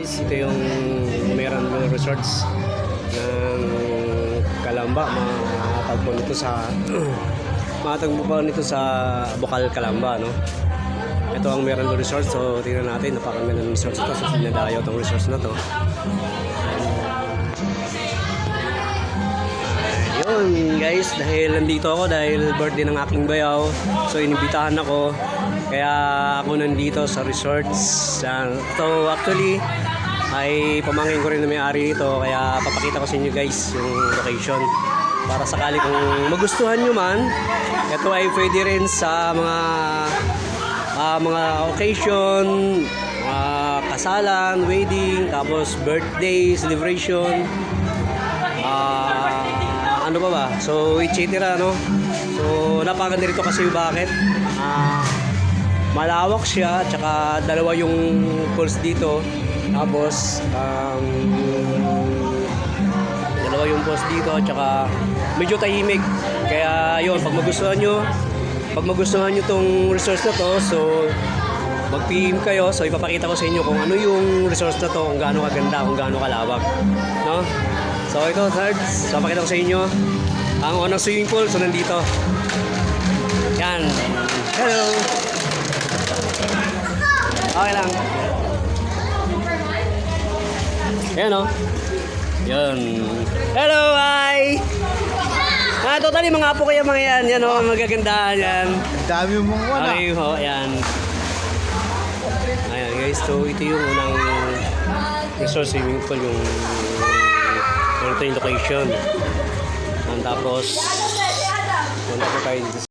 guys, ito yung Meron Resorts ng Calamba. Matatagpo nito sa Bocal, Calamba, no? Ito ang Meron Resorts. So tingnan natin, napakaganda ng resorts ito. So sinadayo itong resorts na to. Ayun guys, dahil nandito ako dahil birthday ng aking bayaw, so inibitahan ako, kaya ako nandito sa resorts. So actually ay pamangkin ko rin na may-ari nito, kaya papakita ko sa inyo guys yung location para sakali kung magustuhan nyo man. Ito ay pwede rin sa mga occasion, kasalan, wedding, tapos birthday celebration, ano pa ba? So, etc. no? So, napakaganda rito kasi bakit? Malawak siya, tsaka dalawa yung pools dito. Tapos, dalawa yung pools dito, tsaka medyo tahimik. Kaya, yun, pag magustuhan nyo tong resource na to, so, mag-PM kayo. So, ipapakita ko sa inyo kung ano yung resource na to, kung gaano kaganda, kung gaano kalawak. No? So ito third, so pakita ko sa inyo ang unang swimming pool. So nandito yan. Hello, okay lang yan o. Yan. Hello, hi. Totally mga apo kayo mga yan. Yan o, magagandahan yan. Dami mong wala. Okay ho, yan. Ayan guys, so ito yung unang resort swimming pool, yung ito yung location. Tapos punta po tayo dito